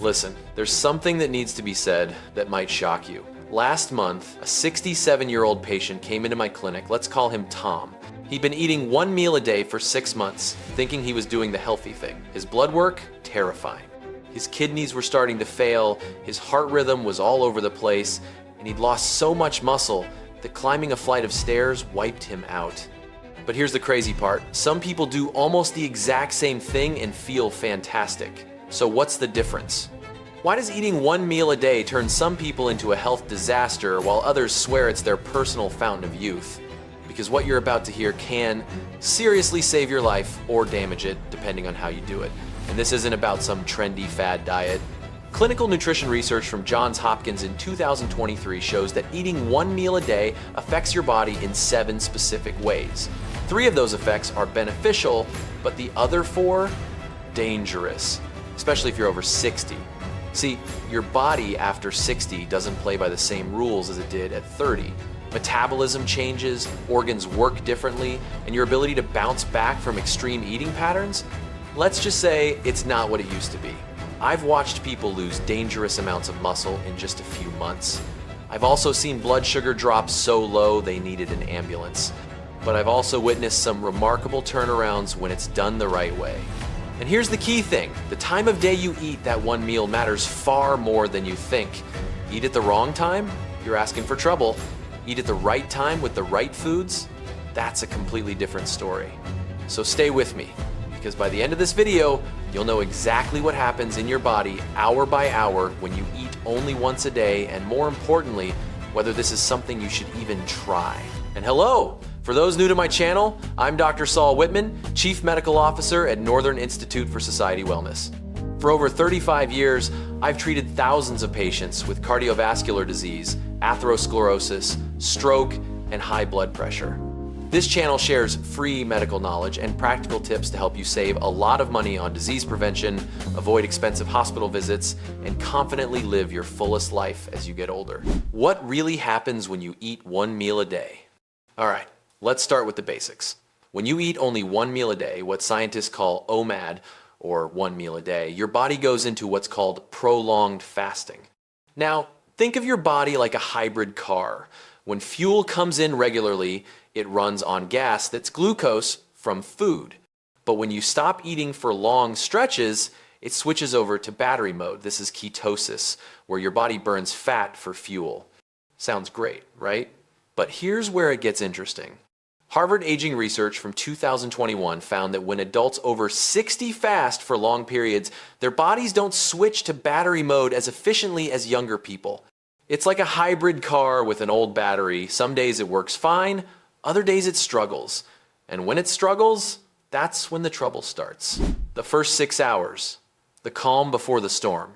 Listen, there's something that needs to be said that might shock you. Last month, a 67-year-old patient came into my clinic. Let's call him Tom. He'd been eating one meal a day for 6 months, thinking he was doing the healthy thing. His blood work, terrifying. His kidneys were starting to fail, his heart rhythm was all over the place, and he'd lost so much muscle that climbing a flight of stairs wiped him out. But here's the crazy part. Some people do almost the exact same thing and feel fantastic. So what's the difference? Why does eating one meal a day turn some people into a health disaster while others swear it's their personal fountain of youth? Because what you're about to hear can seriously save your life or damage it, depending on how you do it. And this isn't about some trendy fad diet. Clinical nutrition research from Johns Hopkins in 2023 shows that eating one meal a day affects your body in 7 specific ways. 3 of those effects are beneficial, but the other 4, dangerous, especially if you're over 60. See, your body after 60 doesn't play by the same rules as it did at 30. Metabolism changes, organs work differently, and your ability to bounce back from extreme eating patterns, let's just say it's not what it used to be. I've watched people lose dangerous amounts of muscle in just a few months. I've also seen blood sugar drop so low they needed an ambulance. But I've also witnessed some remarkable turnarounds when it's done the right way. And here's the key thing. The time of day you eat that one meal matters far more than you think. Eat at the wrong time, you're asking for trouble. Eat at the right time with the right foods, that's a completely different story. So stay with me, because by the end of this video, you'll know exactly what happens in your body hour by hour when you eat only once a day, and more importantly, whether this is something you should even try. And hello! For those new to my channel, I'm Dr. Saul Whitman, Chief Medical Officer at Northern Institute for Society Wellness. For over 35 years, I've treated thousands of patients with cardiovascular disease, atherosclerosis, stroke, and high blood pressure. This channel shares free medical knowledge and practical tips to help you save a lot of money on disease prevention, avoid expensive hospital visits, and confidently live your fullest life as you get older. What really happens when you eat one meal a day? All right. Let's start with the basics. When you eat only one meal a day, what scientists call OMAD, or one meal a day, your body goes into what's called prolonged fasting. Now, think of your body like a hybrid car. When fuel comes in regularly, it runs on gas that's glucose from food. But when you stop eating for long stretches, it switches over to battery mode. This is ketosis, where your body burns fat for fuel. Sounds great, right? But here's where it gets interesting. Harvard aging research from 2021 found that when adults over 60 fast for long periods, their bodies don't switch to battery mode as efficiently as younger people. It's like a hybrid car with an old battery. Some days it works fine, other days it struggles. And when it struggles, that's when the trouble starts. The first 6 hours, the calm before the storm.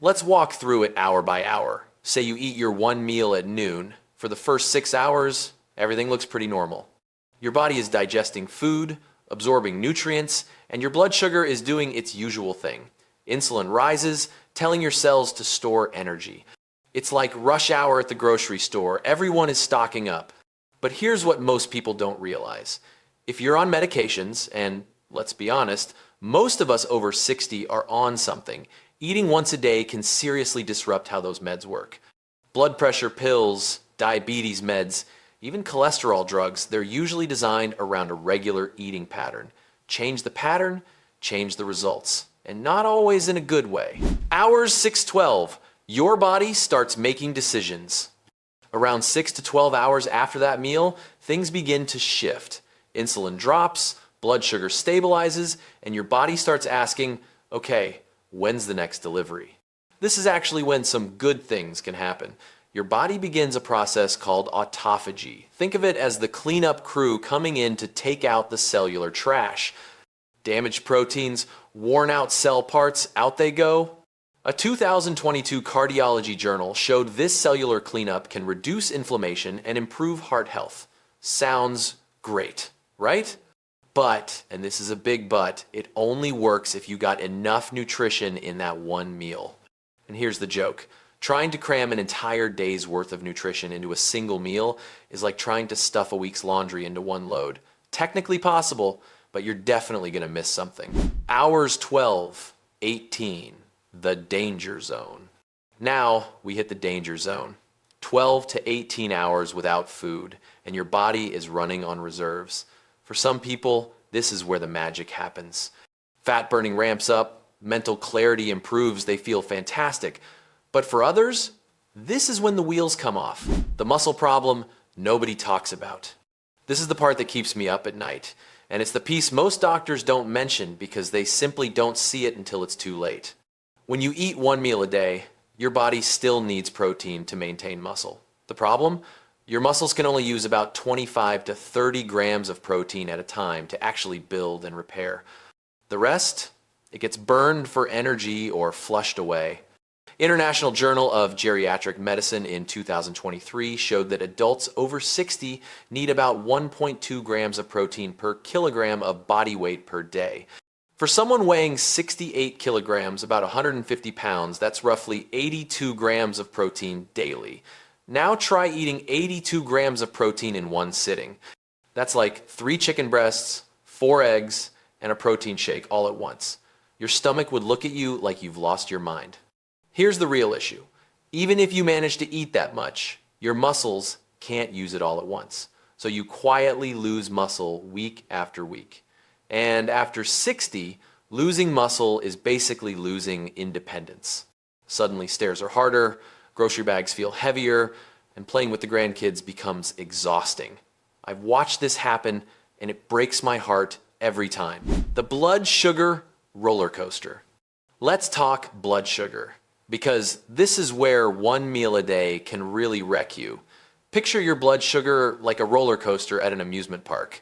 Let's walk through it hour by hour. Say you eat your one meal at noon. For the first 6 hours, everything looks pretty normal. Your body is digesting food, absorbing nutrients, and your blood sugar is doing its usual thing. Insulin rises, telling your cells to store energy. It's like rush hour at the grocery store. Everyone is stocking up. But here's what most people don't realize. If you're on medications, and let's be honest, most of us over 60 are on something, eating once a day can seriously disrupt how those meds work. Blood pressure pills, diabetes meds, even cholesterol drugs, they're usually designed around a regular eating pattern. Change the pattern, change the results. And not always in a good way. Hours 6-12, your body starts making decisions. Around 6 to 12 hours after that meal, things begin to shift. Insulin drops, blood sugar stabilizes, and your body starts asking, okay, when's the next delivery? This is actually when some good things can happen. Your body begins a process called autophagy. Think of it as the cleanup crew coming in to take out the cellular trash. Damaged proteins, worn out cell parts, out they go. A 2022 cardiology journal showed this cellular cleanup can reduce inflammation and improve heart health. Sounds great, right? But, and this is a big but, it only works if you got enough nutrition in that one meal. And here's the joke. Trying to cram an entire day's worth of nutrition into a single meal is like trying to stuff a week's laundry into one load. Technically possible, but you're definitely going to miss something. Hours 12, 18. the danger zone. Now we hit the danger zone. 12 to 18 hours without food, and your body is running on reserves. For some people, this is where the magic happens. Fat burning ramps up, mental clarity improves, they feel fantastic. But for others, this is when the wheels come off. The muscle problem nobody talks about. This is the part that keeps me up at night, and it's the piece most doctors don't mention because they simply don't see it until it's too late. When you eat one meal a day, your body still needs protein to maintain muscle. The problem? Your muscles can only use about 25 to 30 grams of protein at a time to actually build and repair. The rest? It gets burned for energy or flushed away. International Journal of Geriatric Medicine in 2023 showed that adults over 60 need about 1.2 grams of protein per kilogram of body weight per day. For someone weighing 68 kilograms, about 150 pounds, that's roughly 82 grams of protein daily. Now try eating 82 grams of protein in one sitting. That's like 3 chicken breasts, 4 eggs, and a protein shake all at once. Your stomach would look at you like you've lost your mind. Here's the real issue. Even if you manage to eat that much, your muscles can't use it all at once. So you quietly lose muscle week after week. And after 60, losing muscle is basically losing independence. Suddenly stairs are harder, grocery bags feel heavier, and playing with the grandkids becomes exhausting. I've watched this happen, and it breaks my heart every time. The blood sugar roller coaster. Let's talk blood sugar, because this is where one meal a day can really wreck you. Picture your blood sugar like a roller coaster at an amusement park.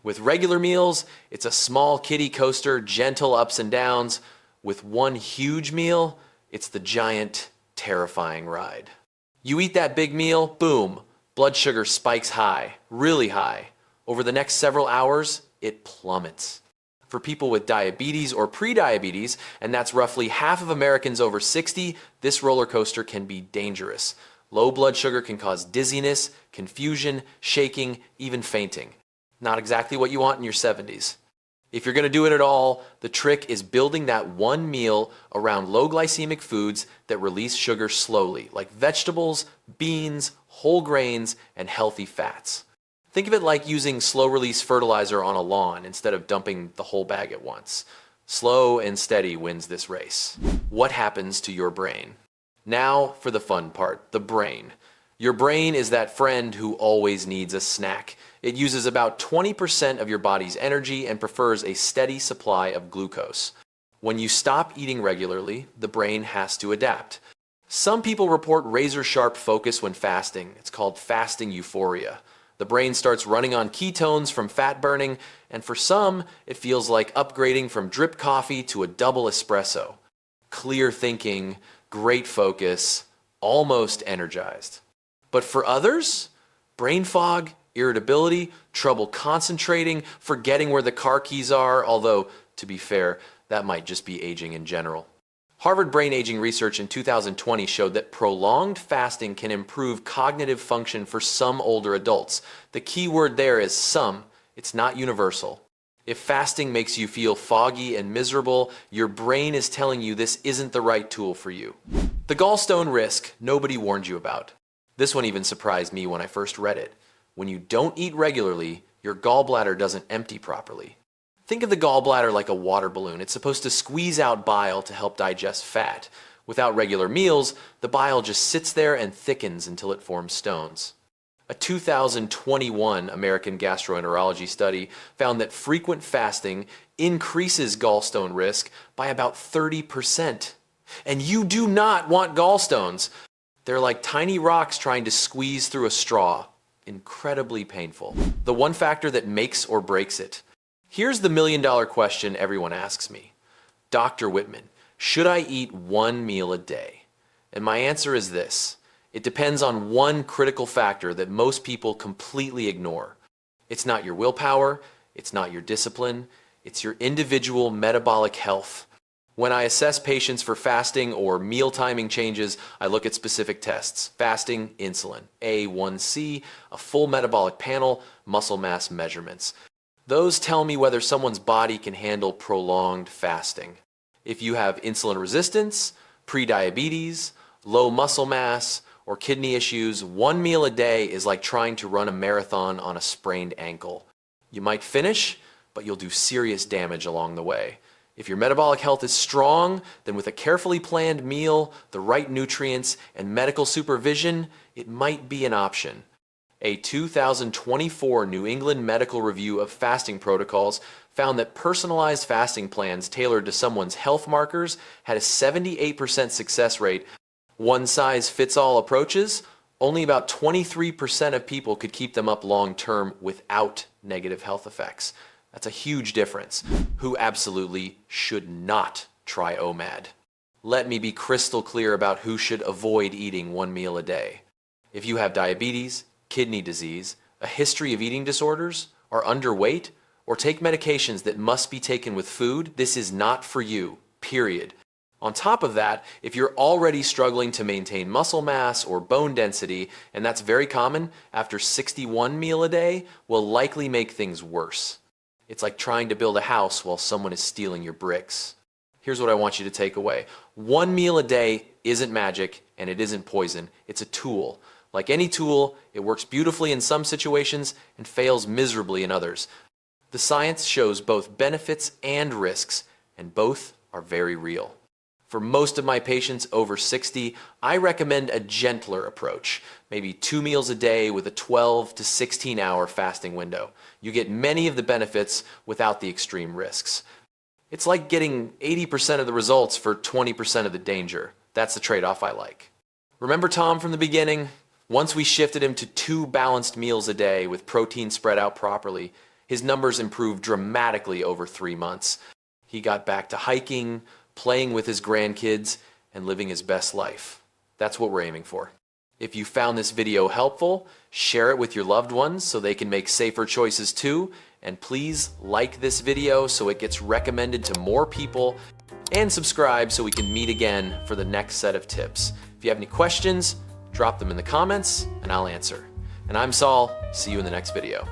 With regular meals, it's a small kiddie coaster, gentle ups and downs. With one huge meal, it's the giant, terrifying ride. You eat that big meal, boom, blood sugar spikes high, really high. Over the next several hours, it plummets. For people with diabetes or prediabetes, and that's roughly half of Americans over 60, this roller coaster can be dangerous. Low blood sugar can cause dizziness, confusion, shaking, even fainting. Not exactly what you want in your 70s. If you're going to do it at all, the trick is building that one meal around low glycemic foods that release sugar slowly, like vegetables, beans, whole grains, and healthy fats. Think of it like using slow-release fertilizer on a lawn instead of dumping the whole bag at once. Slow and steady wins this race. What happens to your brain? Now for the fun part, the brain. Your brain is that friend who always needs a snack. It uses about 20% of your body's energy and prefers a steady supply of glucose. When you stop eating regularly, the brain has to adapt. Some people report razor-sharp focus when fasting. It's called fasting euphoria. The brain starts running on ketones from fat burning, and for some, it feels like upgrading from drip coffee to a double espresso. Clear thinking, great focus, almost energized. But for others, brain fog, irritability, trouble concentrating, forgetting where the car keys are, although, to be fair, that might just be aging in general. Harvard brain aging research in 2020 showed that prolonged fasting can improve cognitive function for some older adults. The key word there is some. It's not universal. If fasting makes you feel foggy and miserable, your brain is telling you this isn't the right tool for you. The gallstone risk nobody warned you about. This one even surprised me when I first read it. When you don't eat regularly, your gallbladder doesn't empty properly. Think of the gallbladder like a water balloon. It's supposed to squeeze out bile to help digest fat. Without regular meals, the bile just sits there and thickens until it forms stones. A 2021 American gastroenterology study found that frequent fasting increases gallstone risk by about 30%. And you do not want gallstones. They're like tiny rocks trying to squeeze through a straw. Incredibly painful. The one factor that makes or breaks it. Here's the million-dollar question everyone asks me. Dr. Whitman, should I eat one meal a day? And my answer is this. It depends on one critical factor that most people completely ignore. It's not your willpower, it's not your discipline, it's your individual metabolic health. When I assess patients for fasting or meal timing changes, I look at specific tests. Fasting, insulin, A1C, a full metabolic panel, muscle mass measurements. Those tell me whether someone's body can handle prolonged fasting. If you have insulin resistance, prediabetes, low muscle mass, or kidney issues, one meal a day is like trying to run a marathon on a sprained ankle. You might finish, but you'll do serious damage along the way. If your metabolic health is strong, then with a carefully planned meal, the right nutrients, and medical supervision, it might be an option. A 2024 New England Medical Review of Fasting Protocols found that personalized fasting plans tailored to someone's health markers had a 78% success rate. One-size-fits-all approaches, only about 23% of people could keep them up long-term without negative health effects. That's a huge difference. Who absolutely should not try OMAD? Let me be crystal clear about who should avoid eating one meal a day. If you have diabetes, kidney disease, a history of eating disorders, are underweight, or take medications that must be taken with food, this is not for you, period. On top of that, if you're already struggling to maintain muscle mass or bone density, and that's very common after 61 meal a day, will likely make things worse. It's like trying to build a house while someone is stealing your bricks. Here's what I want you to take away. One meal a day isn't magic and it isn't poison. It's a tool. Like any tool, it works beautifully in some situations and fails miserably in others. The science shows both benefits and risks, and both are very real. For most of my patients over 60, I recommend a gentler approach, maybe 2 meals a day with a 12 to 16 hour fasting window. You get many of the benefits without the extreme risks. It's like getting 80% of the results for 20% of the danger. That's the trade-off I like. Remember Tom from the beginning? Once we shifted him to 2 balanced meals a day with protein spread out properly, his numbers improved dramatically over 3 months. He got back to hiking, playing with his grandkids, and living his best life. That's what we're aiming for. If you found this video helpful, share it with your loved ones so they can make safer choices too, and please like this video so it gets recommended to more people, and subscribe so we can meet again for the next set of tips. If you have any questions, drop them in the comments and I'll answer. And I'm Saul, see you in the next video.